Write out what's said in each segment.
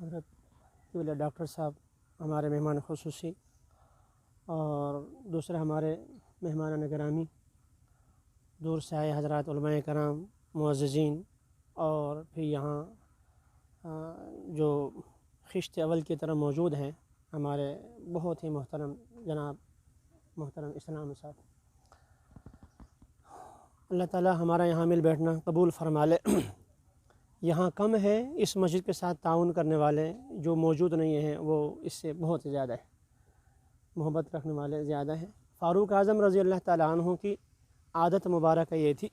حضرت قبلہ ڈاکٹر صاحب ہمارے مہمان خصوصی، اور دوسرے ہمارے مہمان گرامی، دور سے آئے حضرات علماء کرام، معززین، اور پھر یہاں جو خشت اول کی طرح موجود ہیں ہمارے بہت ہی محترم جناب محترم اسلام صاحب، اللہ تعالی ہمارا یہاں مل بیٹھنا قبول فرما لے۔ یہاں کم ہے اس مسجد کے ساتھ تعاون کرنے والے، جو موجود نہیں ہیں وہ اس سے بہت زیادہ ہے، محبت رکھنے والے زیادہ ہیں۔ فاروق اعظم رضی اللہ تعالیٰ عنہ کی عادت مبارکہ یہ تھی،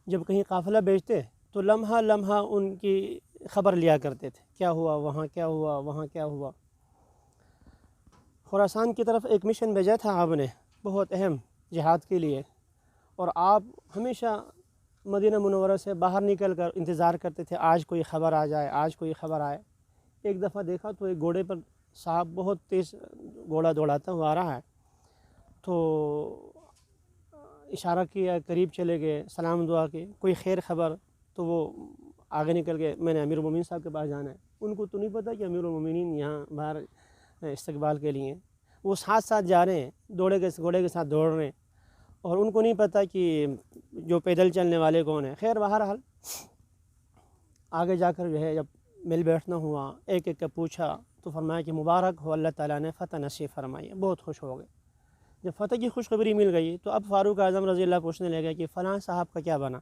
جب کہیں قافلہ بیچتے تو لمحہ لمحہ ان کی خبر لیا کرتے تھے، کیا ہوا وہاں، کیا ہوا وہاں، کیا ہوا۔ خراسان کی طرف ایک مشن بھیجا تھا آپ نے، بہت اہم جہاد کے لیے، اور آپ ہمیشہ مدینہ منورہ سے باہر نکل کر انتظار کرتے تھے آج کوئی خبر آ جائے، آج کوئی خبر آئے۔ ایک دفعہ دیکھا تو ایک گھوڑے پر صاحب بہت تیز گھوڑا دوڑاتا ہوا آ رہا ہے، تو اشارہ کیا، قریب چلے گئے، سلام دعا کی، کوئی خیر خبر، تو وہ آگے نکل گئے، میں نے امیر المومنین صاحب کے پاس جانا ہے۔ ان کو تو نہیں پتہ کہ امیر المومنین یہاں باہر استقبال کے لیے، وہ ساتھ ساتھ جا رہے ہیں، گھوڑے کے ساتھ دوڑ رہے ہیں، اور ان کو نہیں پتہ کہ جو پیدل چلنے والے کون ہیں۔ خیر بہرحال آگے جا کر جو ہے جب مل بیٹھنا ہوا، ایک ایک کا پوچھا تو فرمایا کہ مبارک ہو، اللہ تعالیٰ نے فتح نصیب فرمائی ہے، بہت خوش ہو گئے۔ جب فتح کی خوشخبری مل گئی تو اب فاروق اعظم رضی اللہ پوچھنے لگے کہ فلاں صاحب کا کیا بنا؟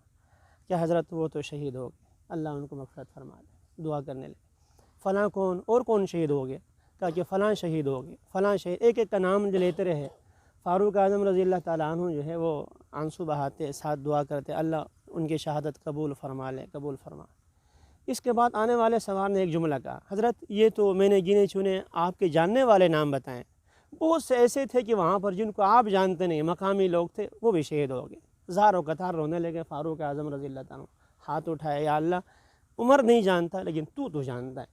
کیا حضرت وہ تو شہید ہو گئے، اللہ ان کو مغفرت فرما دے، دعا کرنے لگے۔ فلاں کون؟ اور کون شہید ہو گیا؟ کہا کہ فلاں شہید ہو گئے، فلاں شہید، ایک ایک کا نام جو لیتے رہے۔ فاروق اعظم رضی اللہ تعالیٰ عنہ جو ہے وہ آنسو بہاتے، ساتھ دعا کرتے، اللہ ان کی شہادت قبول فرما لے، قبول فرما۔ اس کے بعد آنے والے سوار نے ایک جملہ کہا، حضرت یہ تو میں نے گنے چنے آپ کے جاننے والے نام بتائیں، بہت سے ایسے تھے کہ وہاں پر جن کو آپ جانتے نہیں، مقامی لوگ تھے، وہ بھی شہید ہو گئے۔ زار و قطار رونے لگے۔ فاروق اعظم رضی اللہ تعالیٰ ہاتھ اٹھائے، یا اللہ عمر نہیں جانتا لیکن تو جانتا ہے،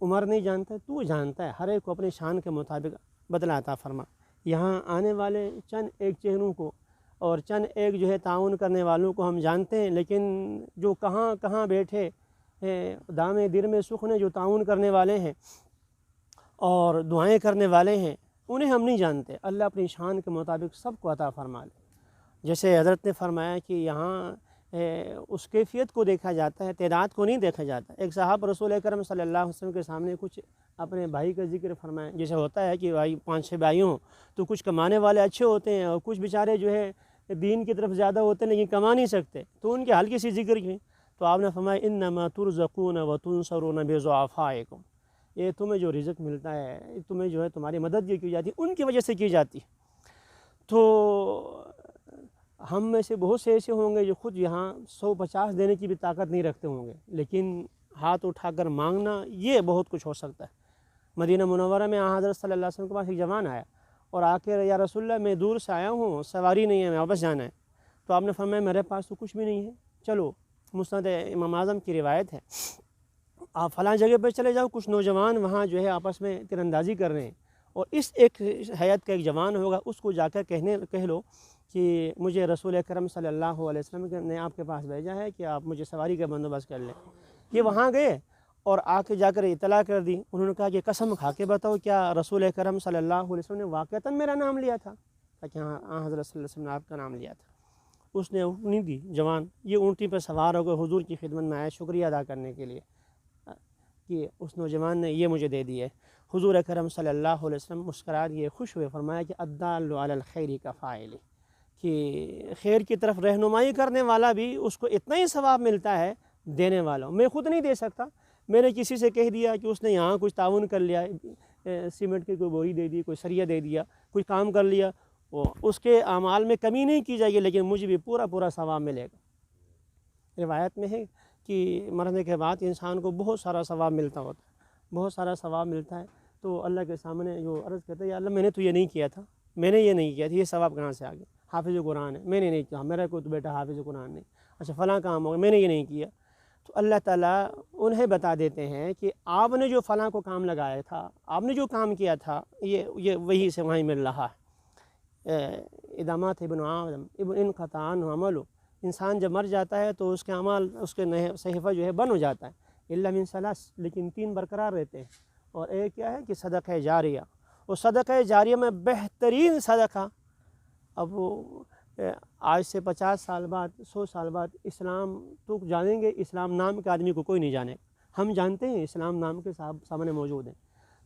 عمر نہیں جانتا ہے، تو جانتا ہے، ہر ایک کو اپنی شان کے مطابق بدلہ عطا فرما۔ یہاں آنے والے چند ایک چہروں کو اور چند ایک جو ہے تعاون کرنے والوں کو ہم جانتے ہیں، لیکن جو کہاں کہاں بیٹھے دامے دیر میں سکھ نے جو تعاون کرنے والے ہیں اور دعائیں کرنے والے ہیں، انہیں ہم نہیں جانتے۔ اللہ اپنی شان کے مطابق سب کو عطا فرما لے۔ جیسے حضرت نے فرمایا کہ یہاں اس کیفیت کو دیکھا جاتا ہے، تعداد کو نہیں دیکھا جاتا۔ ایک صاحب رسول اکرم صلی اللہ علیہ وسلم کے سامنے کچھ اپنے بھائی کا ذکر فرمایا، جیسے ہوتا ہے کہ بھائی 5-6 بھائی ہوں تو کچھ کمانے والے اچھے ہوتے ہیں اور کچھ بیچارے جو ہے دین کی طرف زیادہ ہوتے ہیں لیکن کما نہیں سکتے، تو ان کے ہلکی سی ذکر کی تو آپ نے فرمایا انما ترزقون وتنصرون بضعفائکم، یہ تمہیں جو رزق ملتا ہے، تمہیں جو ہے تمہاری مدد جو کی جاتی ہے ان کی وجہ سے کی جاتی ہے۔ تو ہم میں سے بہت سے ایسے ہوں گے جو خود یہاں 150 دینے کی بھی طاقت نہیں رکھتے ہوں گے، لیکن ہاتھ اٹھا کر مانگنا یہ بہت کچھ ہو سکتا ہے۔ مدینہ منورہ میں حضرت صلی اللہ علیہ وسلم کے پاس ایک جوان آیا اور آ کے یا رسول اللہ میں دور سے آیا ہوں، سواری نہیں ہے، میں واپس جانا ہے۔ تو آپ نے فرمایا میرے پاس تو کچھ بھی نہیں ہے، چلو مسند امام اعظم کی روایت ہے، آپ فلاں جگہ پہ چلے جاؤ، کچھ نوجوان وہاں جو ہے آپس میں تیر اندازی کر رہے ہیں، اور اس ایک حیات کا ایک جوان ہوگا، اس کو جا کر کہہ لو کہ مجھے رسول اکرم صلی اللہ علیہ وسلم نے آپ کے پاس بھیجا ہے کہ آپ مجھے سواری کا بندوبست کر لیں۔ یہ وہاں گئے اور آ کے جا کر اطلاع کر دی۔ انہوں نے کہا کہ قسم کھا کے بتاؤ کیا رسول اکرم صلی اللہ علیہ وسلم نے واقعتاً میرا نام لیا تھا؟ کہ ہاں حضرت صلی اللہ علیہ وسلم نے آپ کا نام لیا تھا۔ اس نے اونٹنی دی، جوان یہ اونٹی پہ سوار ہو گئے، حضور کی خدمت میں آیا شکریہ ادا کرنے کے لیے کہ اس نوجوان نے یہ مجھے دے دی ہے۔ حضور اکرم صلی اللہ علیہ وسلم مسکرا دیے، خوش ہوئے، فرمایا کہ الدال علی الخیر کفاعل، کہ خیر کی طرف رہنمائی کرنے والا بھی اس کو اتنا ہی ثواب ملتا ہے دینے والا۔ میں خود نہیں دے سکتا، میں نے کسی سے کہہ دیا کہ اس نے یہاں کچھ تعاون کر لیا، سیمنٹ کی کوئی بوری دے دی، کوئی سریہ دے دیا، کچھ کام کر لیا، اس کے اعمال میں کمی نہیں کی جائے گی لیکن مجھے بھی پورا ثواب ملے گا۔ روایت میں ہے کہ مرنے کے بعد انسان کو بہت سارا ثواب ملتا ہوتا ہے، بہت سارا ثواب ملتا ہے، تو اللہ کے سامنے جو عرض کرتے ہیں یا اللہ میں نے تو یہ نہیں کیا تھا، میں نے یہ نہیں کیا تھا، یہ ثواب کہاں سے آ گیا؟ حافظ قرآن ہے، میں نے نہیں کیا، میرا کوئی تو بیٹا حافظ قرآن نہیں، اچھا فلاں کام ہوگا، میں نے یہ نہیں کیا۔ تو اللہ تعالیٰ انہیں بتا دیتے ہیں کہ آپ نے جو فلاں کو کام لگایا تھا، آپ نے جو کام کیا تھا، یہ وہی سے وہیں مل رہا ہے۔ ادامات ابن آدم ابن انقطع عنہ عملو، انسان جب مر جاتا ہے تو اس کے اعمال، اس کے صحیفہ جو ہے بند ہو جاتا ہے، الا من ثلاث، لیکن 3 برقرار رہتے ہیں، اور ایک کیا ہے کہ صدقہ جاریہ. اور صدقہ جاریہ میں بہترین صدقہ، اب وہ آج سے 50 سال بعد 100 سال بعد اسلام تو جانیں گے، اسلام نام کے آدمی کو کوئی نہیں جانے، ہم جانتے ہیں اسلام نام کے سامنے موجود ہیں.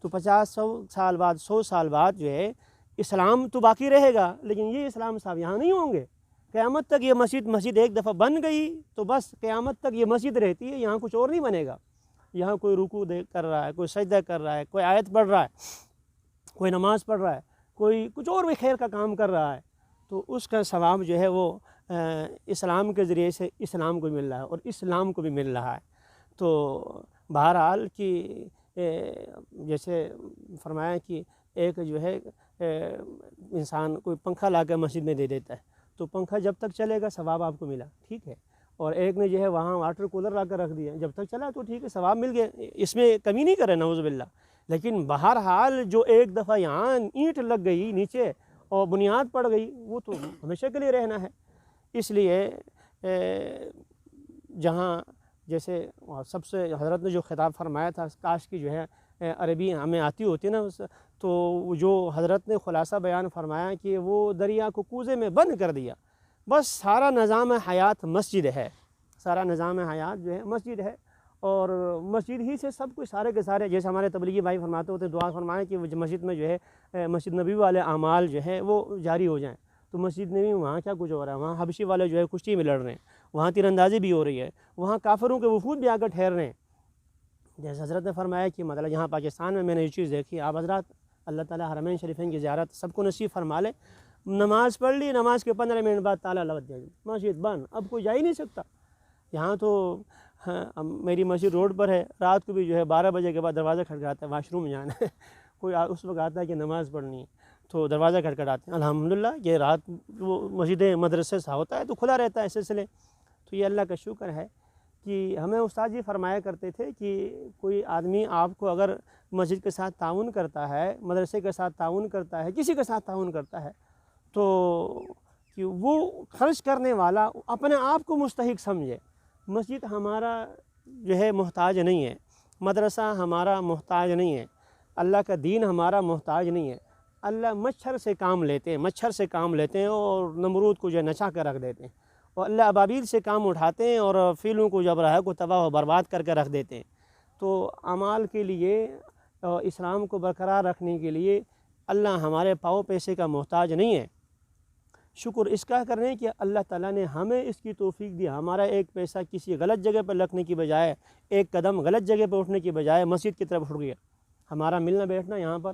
تو 50-100 سال بعد 100 سال بعد جو ہے اسلام تو باقی رہے گا، لیکن یہ اسلام صاحب یہاں نہیں ہوں گے. قیامت تک یہ مسجد ایک دفعہ بن گئی تو بس قیامت تک یہ مسجد رہتی ہے، یہاں کچھ اور نہیں بنے گا. یہاں کوئی رکوع کر رہا ہے، کوئی سجدہ کر رہا ہے، کوئی آیت پڑھ رہا ہے، کوئی نماز پڑھ رہا ہے، کوئی کچھ اور بھی خیر کا کام کر رہا ہے، تو اس کا ثواب جو ہے وہ اسلام کے ذریعے سے اسلام کو بھی مل رہا ہے اور اسلام کو بھی مل رہا ہے. تو بہرحال کہ جیسے فرمایا کہ ایک جو ہے انسان کوئی پنکھا لا کے مسجد میں دے دیتا ہے، تو پنکھا جب تک چلے گا ثواب آپ کو ملا، ٹھیک ہے. اور ایک نے جو ہے وہاں واٹر کولر لا کر رکھ دیا، جب تک چلا تو ٹھیک ہے ثواب مل گیا، اس میں کمی نہیں کرے نعوذ باللہ. لیکن بہرحال جو ایک دفعہ یہاں اینٹ لگ گئی نیچے اور بنیاد پڑ گئی، وہ تو ہمیشہ کے لیے رہنا ہے. اس لیے جہاں جیسے سب سے حضرت نے جو خطاب فرمایا تھا، کاش کی جو ہے عربی ہمیں آتی ہوتی نا، تو جو حضرت نے خلاصہ بیان فرمایا کہ وہ دریا کو کوزے میں بند کر دیا، بس سارا نظام حیات مسجد ہے، سارا نظام حیات جو ہے مسجد ہے، اور مسجد ہی سے سب کچھ سارے کے سارے، جیسے ہمارے تبلیغی بھائی فرماتے ہوتے دعا فرمائیں کہ مسجد میں جو ہے مسجد نبی والے اعمال جو ہے وہ جاری ہو جائیں. تو مسجد نبی وہاں کیا کچھ ہو رہا ہے، وہاں حبشی والے جو ہے کشتی میں لڑ رہے ہیں، وہاں تیر اندازی بھی ہو رہی ہے، وہاں کافروں کے وفود بھی آ کر ٹھہر رہے ہیں. جیسے حضرت نے فرمایا کہ مطلب یہاں پاکستان میں نے یہ چیز دیکھی. آپ حضرات اللہ تعالیٰ حرمین شریفین کی زیارت سب کو نصیب فرما لے. نماز پڑھ لی، نماز کے 15 منٹ بعد تالا لگا دیا، مسجد بند، اب کوئی جا ہی نہیں سکتا. یہاں تو میری مسجد روڈ پر ہے، رات کو بھی جو ہے 12 بجے کے بعد دروازہ کھٹکھاتا ہے، واش روم جانا ہے، کوئی اس وقت آتا ہے کہ نماز پڑھنی ہے تو دروازہ کھٹکھٹاتے ہیں. الحمدللہ یہ رات وہ مسجد مدرسے سے ہوتا ہے تو کھلا رہتا ہے سلسلے. تو یہ اللہ کا شکر ہے کہ ہمیں استاد جی فرمایا کرتے تھے کہ کوئی آدمی آپ کو اگر مسجد کے ساتھ تعاون کرتا ہے، مدرسے کے ساتھ تعاون کرتا ہے، کسی کے ساتھ تعاون کرتا ہے، تو کہ وہ خرچ کرنے والا اپنے آپ کو مستحق سمجھے. مسجد ہمارا جو ہے محتاج نہیں ہے، مدرسہ ہمارا محتاج نہیں ہے، اللہ کا دین ہمارا محتاج نہیں ہے. اللہ مچھر سے کام لیتے ہیں اور نمرود کو جو ہے نچا کر رکھ دیتے ہیں، اور اللہ ابابیل سے کام اٹھاتے ہیں اور فیلوں کو جب رہا کو تباہ و برباد کر کے رکھ دیتے ہیں. تو اعمال کے لیے اسلام کو برقرار رکھنے کے لیے اللہ ہمارے پاؤ پیسے کا محتاج نہیں ہے. شکر اس کا کرنے کہ اللہ تعالیٰ نے ہمیں اس کی توفیق دی. ہمارا ایک پیسہ کسی غلط جگہ پر لگنے کی بجائے، ایک قدم غلط جگہ پر اٹھنے کی بجائے مسجد کی طرف اٹھ گیا. ہمارا ملنا بیٹھنا یہاں پر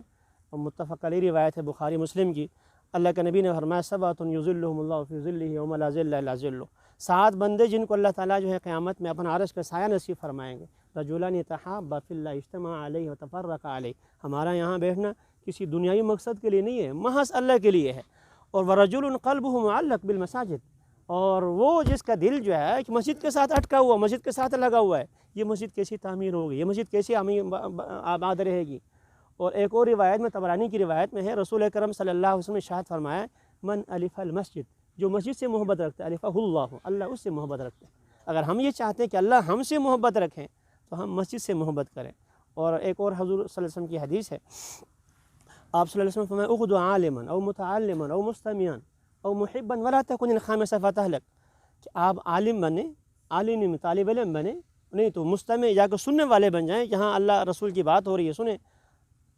متفق علیہ روایت ہے بخاری مسلم کی. اللہ کے نبی نے فرمایا سبعۃ یظلھم اللہ فی ظلہ یوم لا ظل الا ظلہ. 7 بندے جن کو اللہ تعالیٰ جو ہے قیامت میں اپنا عرش کا سایہ نصیب فرمائیں گے. رجلان تحابا فی اللہ اجتمعا علیہ وتفرقا علیہ. ہمارا یہاں بیٹھنا کسی دنیاوی مقصد کے لیے نہیں ہے، محض اللہ کے لیے ہے. اور ورجل قلبہ معلق بالمساجد، اور وہ جس کا دل جو ہے کہ مسجد کے ساتھ اٹکا ہوا، مسجد کے ساتھ لگا ہوا ہے، یہ مسجد کیسی تعمیر ہوگی، یہ مسجد کیسی آباد رہے گی. اور ایک اور روایت میں طبرانی کی روایت میں ہے، رسول اکرم صلی اللہ علیہ وسلم نے ارشاد فرمایا من الف المسجد، جو مسجد سے محبت رکھتا ہے الفہ اللہ، اللہ اس سے محبت رکھتا ہے. اگر ہم یہ چاہتے ہیں کہ اللہ ہم سے محبت رکھیں تو ہم مسجد سے محبت کریں. اور ایک اور حضور صلی اللہ علیہ وسلم کی حدیث ہے، آپ صلی اللہ علیہ وسلم فرمایا اخذ عالما او متعلما او مستمعا او محبا ولا تكن الخامس فتهلك. کہ آپ عالم بنیں، عالم طالب علم بنیں، نہیں تو مستمع جا کے سننے والے بن جائیں. جہاں اللہ رسول کی بات ہو رہی ہے سنیں،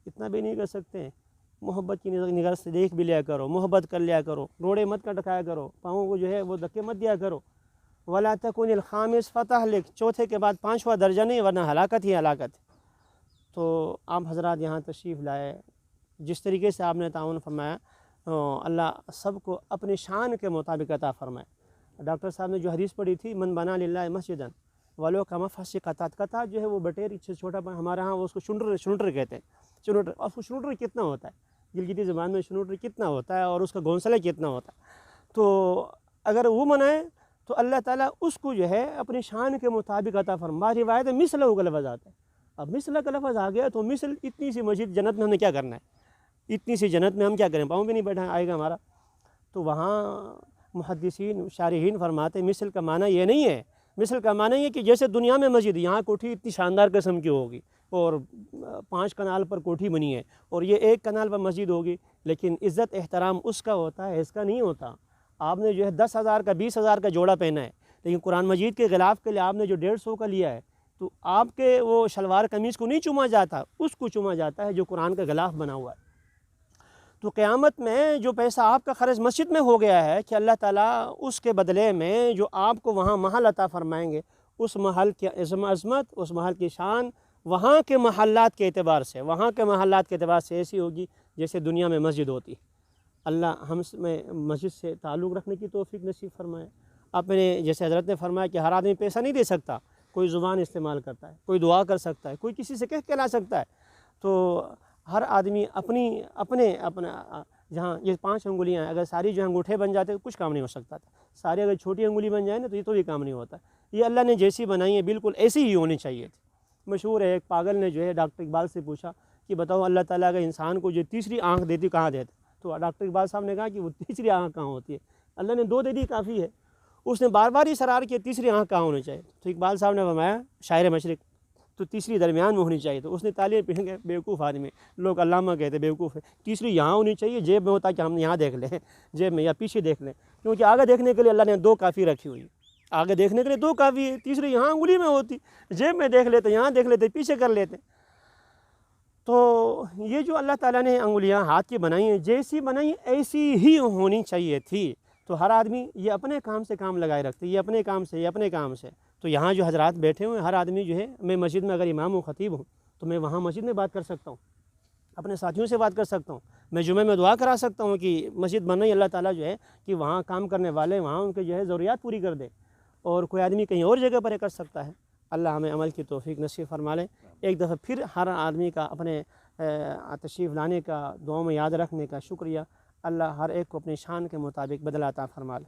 اتنا بھی نہیں کر سکتے. محبت کی نگاہ سے دیکھ بھی لیا کرو، محبت کر لیا کرو، روڑے مت کٹکایا کرو، پاؤں کو جو ہے وہ دھکے مت دیا کرو. ولا تكن الخامس فتهلك، چوتھے کے بعد 5واں درجہ نہیں ورنہ ہلاکت ہی ہلاکت. تو آپ حضرات یہاں تشریف لائے، جس طریقے سے آپ نے تعاون فرمایا، اللہ سب کو اپنی شان کے مطابق عطا فرمائے. ڈاکٹر صاحب نے جو حدیث پڑھی تھی من بنا للہ مسجدا ولو کمفحص قطعۃ، قطعہ جو ہے وہ بٹیر سے چھوٹا، ہمارے ہاں وہ اس کو شنڈر کہتے ہیں. شنڈر، اور وہ شنڈر کتنا ہوتا ہے گلگتی زبان میں، شنڈر کتنا ہوتا ہے اور اس کا گھونسلہ کتنا ہوتا ہے. تو اگر وہ منائے تو اللہ تعالیٰ اس کو جو ہے اپنی شان کے مطابق عطا فرمائے. روایت میں مثلہ کا لفظ آتا ہے. اب مثلہ کا لفظ آ گیا تو مثل اتنی سی مسجد جنت میں ہم نے کیا کرنا ہے، اتنی سی جنت میں ہم کیا کریں، پاؤں بھی نہیں بیٹھا آئے گا ہمارا. تو وہاں محدثین شارحین فرماتے مثل کا معنی یہ نہیں ہے مثل کا معنی ہے کہ جیسے دنیا میں مسجد، یہاں کوٹھی اتنی شاندار قسم کی ہوگی اور 5 کنال پر کوٹھی بنی ہے اور یہ 1 کنال پر مسجد ہوگی، لیکن عزت احترام اس کا ہوتا ہے، اس کا نہیں ہوتا۔ آپ نے جو ہے 10,000 کا 20,000 کا جوڑا پہنا ہے، لیکن قرآن مجید کے غلاف کے لیے آپ نے جو 150 کا لیا ہے، تو آپ کے وہ شلوار قمیص کو نہیں چوما جاتا، اس کو چوما جاتا ہے جو قرآن کا غلاف بنا ہوا ہے۔ تو قیامت میں جو پیسہ آپ کا خرچ مسجد میں ہو گیا ہے کہ اللہ تعالیٰ اس کے بدلے میں جو آپ کو وہاں محل عطا فرمائیں گے، اس محل کی عظمت، اس محل کی شان وہاں کے محلات کے اعتبار سے، وہاں کے محلات کے اعتبار سے ایسی ہوگی جیسے دنیا میں مسجد ہوتی۔ اللہ ہم میں مسجد سے تعلق رکھنے کی توفیق نصیب فرمائے۔ اپنے جیسے حضرت نے فرمایا کہ ہر آدمی پیسہ نہیں دے سکتا، کوئی زبان استعمال کرتا ہے، کوئی دعا کر سکتا ہے، کوئی کسی سے کہہ لا سکتا ہے، تو ہر آدمی اپنا جہاں یہ 5 انگلیاں ہیں، اگر ساری جو انگوٹھے بن جاتے تو کچھ کام نہیں ہو سکتا تھا، ساری اگر چھوٹی انگلی بن جائے نا تو یہ بھی کام نہیں ہوتا۔ یہ اللہ نے جیسی بنائی ہے بالکل ایسی ہی ہونی چاہیے تھی۔ مشہور ہے، ایک پاگل نے جو ہے ڈاکٹر اقبال سے پوچھا کہ بتاؤ اللہ تعالیٰ اگر انسان کو جو تیسری آنکھ دیتی کہاں دیتا؟ تو ڈاکٹر اقبال صاحب نے کہا کہ وہ تیسری آنکھ کہاں ہوتی ہے، اللہ نے 2 دے دی کافی ہے۔ اس نے بار بار اصرار کیا تیسری آنکھ کہاں ہونی چاہیے، تو اقبال صاحب نے فرمایا شاعر مشرق تو تیسری درمیان میں ہونی چاہیے، تو اس نے تالیاں پہن کے بیوقوف آدمی، لوگ علامہ کہتے بیوقوف ہے، تیسری یہاں ہونی چاہیے جیب میں ہوتا کہ ہم یہاں دیکھ لیں، جیب میں یا پیچھے دیکھ لیں، کیونکہ آگے دیکھنے کے لیے اللہ نے 2 کافی رکھی ہوئی، آگے دیکھنے کے لیے 2 کافی ہے، تیسری یہاں انگلی میں ہوتی، جیب میں دیکھ لیتے، یہاں دیکھ لیتے، پیچھے کر لیتے۔ تو یہ جو اللہ تعالیٰ نے انگلیاں ہاتھ کی بنائی ہیں، جیسی بنائی ایسی ہی ہونی چاہیے تھی، تو ہر آدمی یہ اپنے کام سے کام لگائے رکھتے، یہ اپنے کام سے، یہ اپنے کام سے۔ تو یہاں جو حضرات بیٹھے ہوئے ہیں، ہر آدمی جو ہے، میں مسجد میں اگر امام و خطیب ہوں تو میں وہاں مسجد میں بات کر سکتا ہوں، اپنے ساتھیوں سے بات کر سکتا ہوں، میں جمعے میں دعا کرا سکتا ہوں کہ مسجد بن رہی، اللہ تعالیٰ جو ہے کہ وہاں کام کرنے والے وہاں ان کے جو ہے ضروریات پوری کر دے، اور کوئی آدمی کہیں اور جگہ پر کر سکتا ہے۔ اللہ ہمیں عمل کی توفیق نصیب فرما لے۔ ایک دفعہ پھر ہر آدمی کا اپنے تشریف لانے کا، دعاؤں میں یاد رکھنے کا شکریہ۔ اللہ ہر ایک کو اپنی شان کے مطابق بدلہ عطا فرما لے۔